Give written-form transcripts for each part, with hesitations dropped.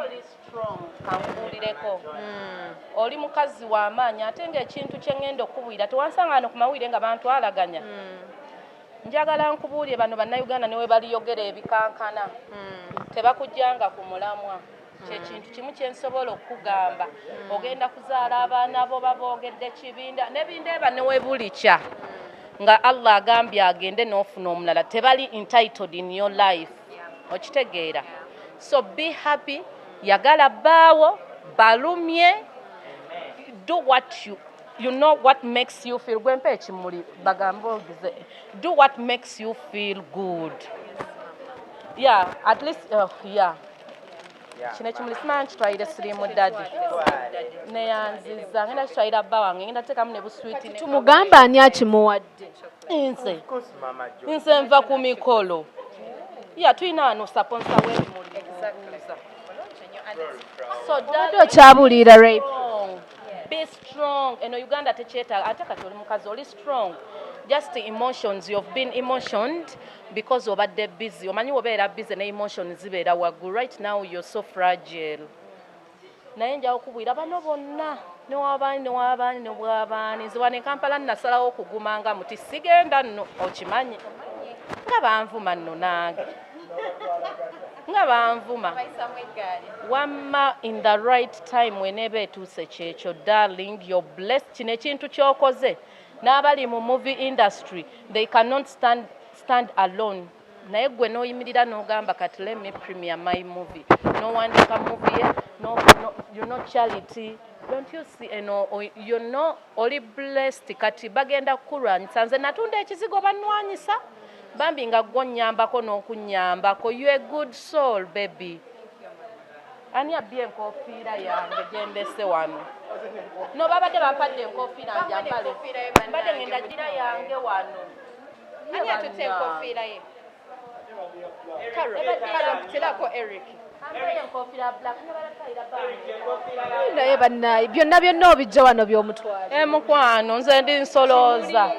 oli strong kankuulireko oli mukazi w'amaanyi ate ng'ekintu kye ŋŋenda okubuulira tewansangano ku mawulire nga bantu alaganya njagala nkubuulire bano bannayuganda ne we baliyogera ebikankana tebakujjanga ku mulamwa kyekintu kimu kye nsobola okugamba ogenda kuzaala abaana bo baboogedde kibinda nebindeeba ne we bulikya nga Allah agambye agende n'ofuna omulala tebali entitled in your life okitegeera so be happy yagala bbaawo balumye do what you know what makes you feel gwempe ekimuli bagamba ogize do what makes you feel good yeah at least yeah kino ekimuli simanyi kitwalire sirimu dadi neyanziza ngenda kitwalira bba wange ngenda teekamu ne buswiti tumugamba ani akimuwadde nze nva ku mikolo ya tulina wano saponsa w'ebimuli so dadi okyabuulira rape be strong eno Uganda tekyetaaga ate kati oli mukazi oli strong just emotions you've been emotioned because obadde busy omanyi obeera busy ne emotions zibeera waggulu right now you're so fragile naye njawo okubwira bano bonna newabaani nebwabaani nze wano e Kampala nasalawo okugumanga muti sigenda nno okimanyi nga banvuma nno nange nga banvuma wamma in the right time whenever etuuse kyekyo darling you're blessed kino ekintu kyokoze n'abali mu movie industry they cannot stand alone naye gwe n'oyimirira n'ogamba kati let me premiere my movie n'owandika movie no you know charity don't you see you know oli blessed kati bagenda kukulwanyisa nze natunda ekizigo bannwanyisa bambi nga gonnyambako n'okunnyambako you a good soul baby ani abbye enkofiira yange gyembese wano no babadde bampadde enkofiira njambale mbadde ngenda gira yange wano ani atutte enkofiira ye tirako Eric naye bannaye byonna obijja wano by'omutwala mukwano nze ndi nsolooza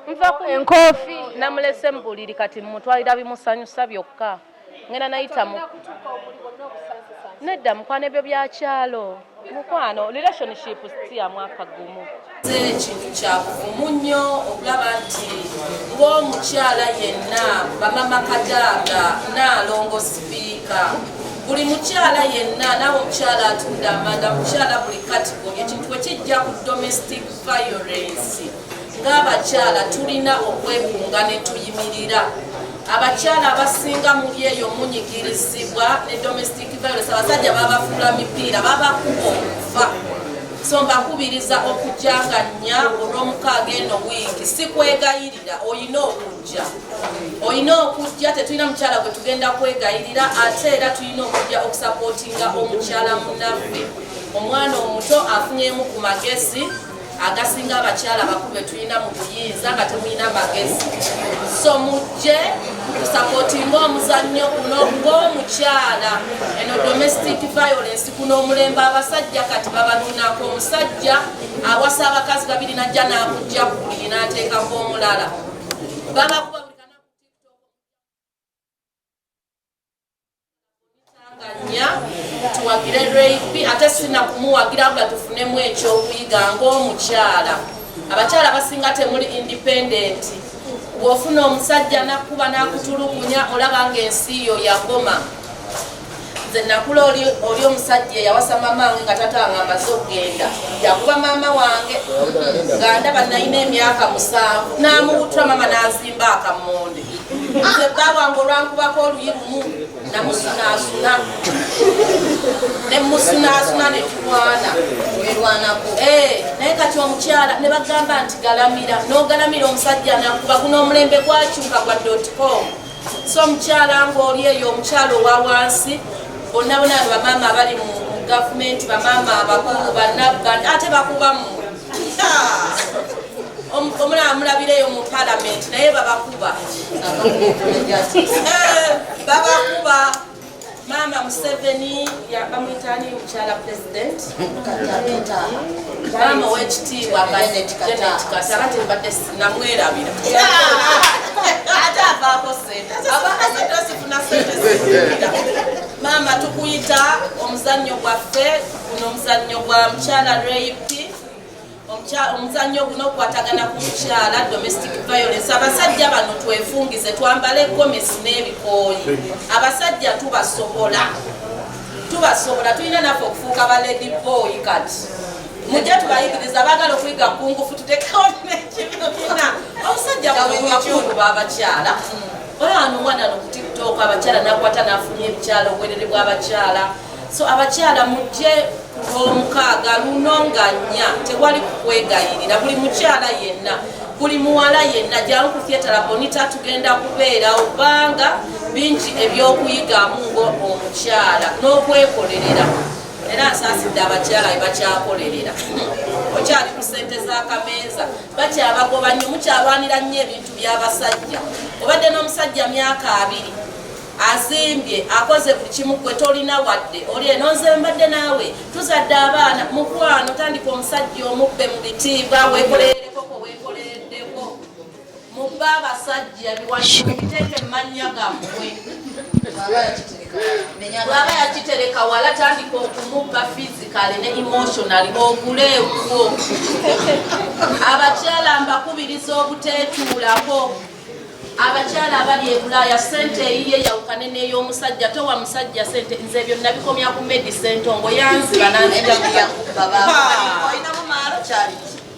nva ku enkoofi namulese mu buliri kati mutwalira bimusanyusa byokka ngenda nayita mu nedda mukwano ebyo byakyalo mukwano relationship siya mwaka gumu ekintu kyakuvumu nnyo okulaba nti ng'omukyala yenna bamama kadaaga naalongo sipiika buli mukyala yenna naawe omukyala atunda amanda mukyala buli kategori ekintu bwe kijja ku domestic violence ng'abakyala tulina okwekunga ne tuyimirira abakyala abasinga muli eyo munyigirizibwa ne domestic violence abasajja babafuula mipiira babakuba okufa so mbakubiriza okujjanganya olw'omukaaga eno wiiki si kwegayirira olina okujja tetulina mukyala gwe tugenda kwegayirira ate era tulina okujja okusapootinga omukyala munnaffe omwana omuto afunyemu ku magezi agasinga abakyala bakulu betulina mu buyinza nga temulina magezi so mujje tusapootinga omuzannyo kuno ng'omukyala eno domestic violence kuno omulembe abasajja kati babalunako omusajja awasa abakazi babiri najja n'akujja ku buliri n'ateekako omulala babakuba buli kana ku TikTok tuwagire rape ate sina kumuwagira bula tufunemu ekyokuyiga ng'omukyala abakyala basinga temuli independent bw'ofuna omusajja nakuba n'akutulugunya olaba ng'ensi yo yagoma nze nakula oli omusajja yawasa maama wange nga tata wange amaze okugenda yakuba maama wange nga ndaba nalina emyaka 7 n'amubutula maama n'azimba akammonde nze bba wange olwankubako oluyi lumu namusunaasuna nemusunaasuna ne tulwana erwanako naye kati omukyala ne bagamba nti galamira n'ogalamira omusajja nakuba guno omulembe gwakyuka gwa .com so omukyala ng'oli eyo omukyala owa wansi bonna bamaama abali mu gavumenti bamaama abakulu bannabbani ate bakubamu omulala mulabireyo mu palamenti naye babakuba babakuba Mama Museveni bamwitani mukyala president mama w'ekitiibwa Janet Kata ate mbadde namwerabira ate avaako sente abakazi tosifuna sente Mama tukuyita omuzannyo gwaffe guno omuzannyo gwa mukyala rape omuzannyo guno kwatagana ku mukyala domestic violence. Abasajja bano twefungize twambale gomesi n'ebikooyi. Abasajja tubasobola tulina naffe okufuuka ba lady boy kati mujja tubayigiriza baagala okuyiga kungufu tutekewo nekibina omusajja bakulu b'abakyala olano omwana no ku tiktok abakyala nakwata nafunye ebikyala obwerere bw'abakyala. So abakyala mujje olw'omukaaga luno nga nnya tewali kukwegayirira buli mukyala yenna buli muwala yenna jangu ku theatre bonita tugenda kubeera obanga bingi ebyokuyigamu ng'omukyala n'okwekolerera era nsaasidde abakyala ebakyakolerera okyali ku ssente z'akameeza bakyabagoba nnyo mukyalwanira nnyo ebintu by'abasajja obadde n'omusajja myaka 2 azimbye akoze buli kimu gwe tolina wadde oli eno nze mbadde naawe tuzadde abaana mukwano tandika omusajja omubbe mu bitiibwa weekolererekoko weekolereddeko mubbe abasajja biwandiiko biteeke mu mannya gammwe bw'aba yakitereka wala tandika okumubba physically ne emotionally oguleekwo. Abakyala mbakubiriza obuteetuulako. Abakyala abali e Bulaaya ssente eyiye yawukane n'ey'omusajja towa musajja ssente nze ebyo nabikomya ku medicine ntongo yanziba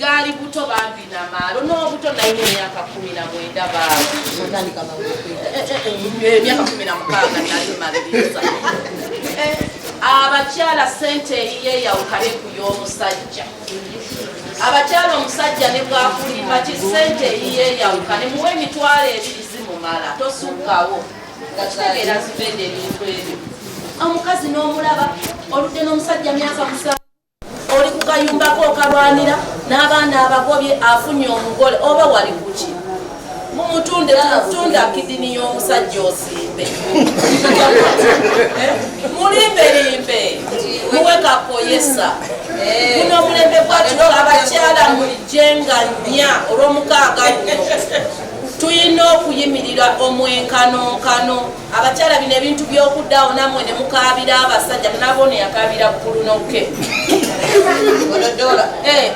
gaali buto bambi na maalo n'obuto nayina emyaka 19 emyaka 16 nali maliriza. Abakyala ssente eyiye yawukane ku y'omusajja. Abakyala omusajja ne bwakulima ki ssente eyiye yawukane muwe emitwalo 2 zimumala tosukkawo nga kitegeera zibedde ebintu ebyo. Omukazi n'omulaba oludde n'omusajja myaka 7 oli ku kayumbako okalwanira n'abaana abagobye afunye omugole oba wali kuki mumutunda kidini y'omusajja osimbe mulimbelimbe muwe kakoyesa guno omulembe gwatyo abakyala mulijenga nnya olw'omukaaga guno tuyina okuyimirira omwenkanonkano. Abakyala bino ebintu by'okuddawo namwe ne mukaabira abasajja nabo ne yakaabira bukulunoke.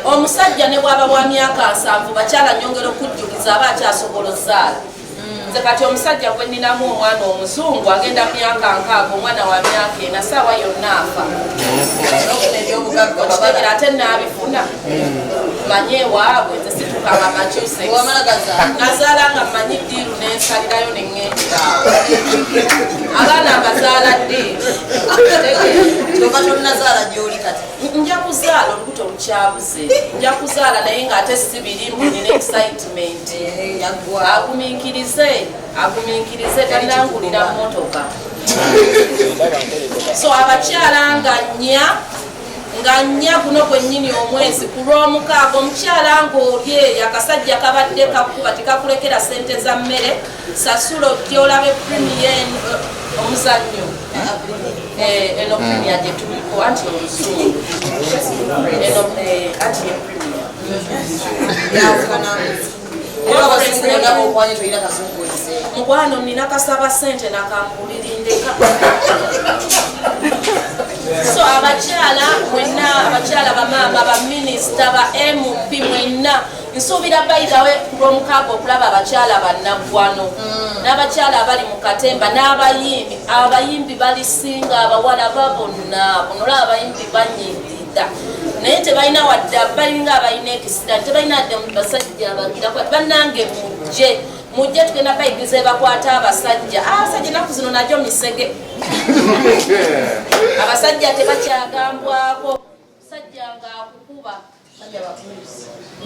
Omusajja ne bw'aba bwa myaka 7 bakyala nyongera okujjukiza aba akyasobola ozaala. Nze kati omusajja gwe nninamu omwana omuzungu agenda myaka 6 omwana wa myaka 4 saawa yonna afa. Okitegera ate naabifuna manye ewaabwe nze situkama Massachusetts nazaala nga mmanyi ddiiru n'ensalirayo ne ŋŋendera abaana mbazaala ddiiru nja kuzaala olubuto lukyabuze nja kuzaala naye ng'ate si birimu nina excitement agumiikirize talinangulira mmotoka. So abakyala nga nnya guno gwennyini omwezi ku lw'omukaaga omukyala ng'olye akasajja kabadde kakuba tekakulekera ssente za mmere sasula ojja olabe premier omuzannyo eno premier gye tuliko anti oluzungu eno anti ye premier mukwano nina kasaba ssente nakambulirindeka. So abakyala mwenna abakyala bamama baminisita ba MP mwenna nsuubira bayidawe ku lw'omukaaga okulaba abakyala bannaggwano n'abakyala abali mu katemba n'abayimbi abayimbi balisinga abawala babonna olaba abayimbi banyirira naye tebalina wadde balinga abalina ekisira tebalina wadde basajja abagirako bannange mujje tugenda bayigiriza ebakwata abasajja ennaku zino najjo misege abasajja tebakyagambwako musajja ng'akukuba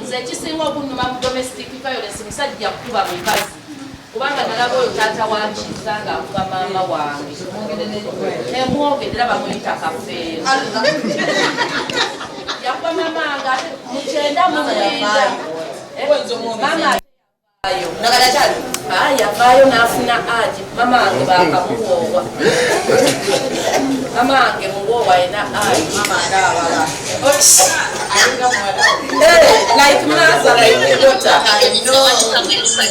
nze ekisinga okunnuma mu domestic violence musajja kukuba mukazi kubanga nalaba oyo taata wakiza ng'akuba maama wange nemwogerera bamuyita kafeero yakuba mamange ate mukyenda mumwenda yavaayo n'afuna aji mama wange bakamuwoowa mama wange muwoowa ena aji like Nazareth daughter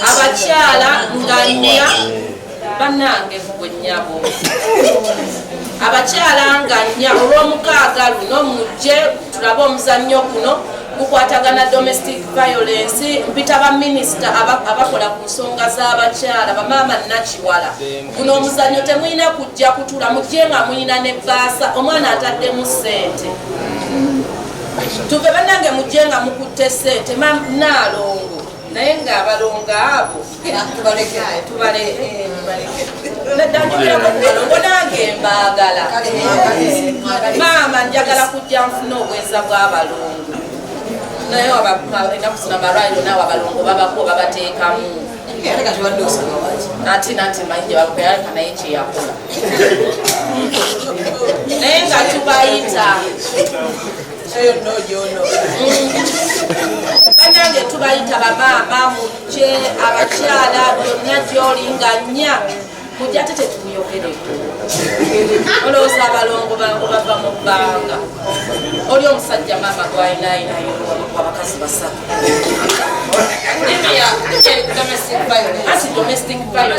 abakyala nga nnya bannange gwe nnyabo abakyala nga nnya olw'omukaaga luno mujje tulabe omuzannyo guno gukwatagana domestic violence mpita baminisita abakola ku nsonga z'abakyala bamaama nakiwala guno omuzannyo temulina kujja kutula mujje nga mulina ne bbaasa omwana ataddemu ssente tuve bannange mujje nga mukutte ssente naalongo naye ng'abalongo abo tubalongo nange mbaagala maama njagala kujja nfuna obweza bw'abalongo naye enaku zino amalwaliro naawe abalongo babako babateekamu ati manyi gye bakweyaleka naye kyeyakola naye nga tubayita bannange tubayita bamaama mujje abakyala byonna gy'olinga nnya mujja ate tetuyogereko olowooza abalongo bava mu bbanga oli omusajja maama gwalinaayinayo abakazi basatu anti domestic violence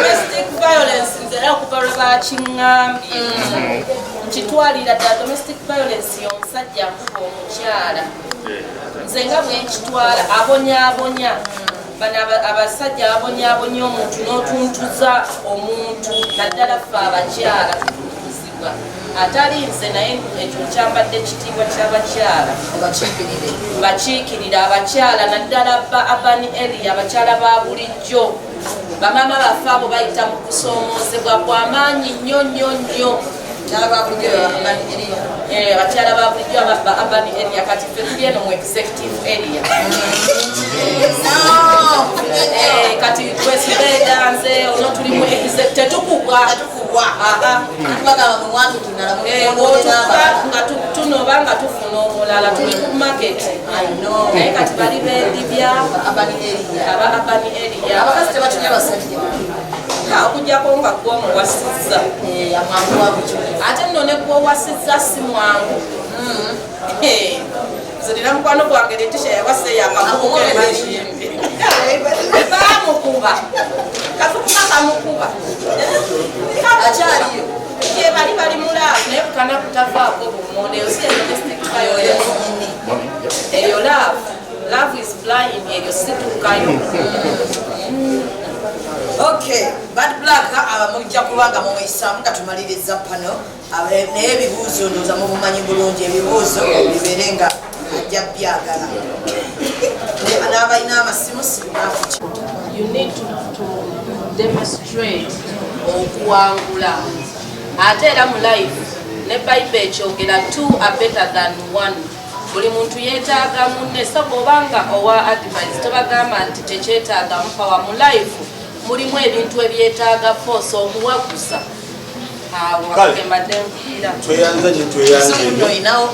domestic violence nzera okuva lwe bakiŋŋambye nkitwalira ddala domestic violence y'omusajja akuba omukyala nze nga bwe nkitwala abonyaabonya bano abasajja abonyaabonya omuntu n'otuntuza omuntu naddala ffe abakyala tutuuzibwa atali nze naye ekyo kyambadde ekitiibwa ky'abakyala bakiikirira abakyala naddala ba abani area abakyala ba bulijjo bamaama baffe abo bayita mu kusoomoozebwa kw'amaanyi nnyo nnyo nnyo abakyala ba bulijjo ba abani area kati ffe tuli eno mu executive area kati twesibeeganze ono tuli mu tetukugwa nga tunoba nga tufuna omulala tuli ku market naye kati bali bendibya aba abani area okujjako nga gwomuwasizza ate nno ne gwowasizza si mwangu nzirira mukwano gwange letisha yawaseeyo akakubuka emayimbi bamukuba kafukuba kamukuba akyaliyo ye bali mulaavu naye kukana kutavaako bumonde eyo si domestic violence eyo love is blind eyo situkayo. Okay, bad black abamujja kubanga mumuyisaamu katumaliriza pano naye ebibuuzo ndooza mubumanyi bulungi ebibuuzo bibeere nga ajja byagala n'abalina amasimu sinafuki. You need to demonstrate okuwangula ate era mu life ne Bible ekyogera two are better than one. Buli muntu yeetaaga munne so bw'obanga owa advice tobagamba nti tekyetaaga mupawa mu life mulimu ebintu ebyetaaga force omuwagusa tweyanze gye tweyanze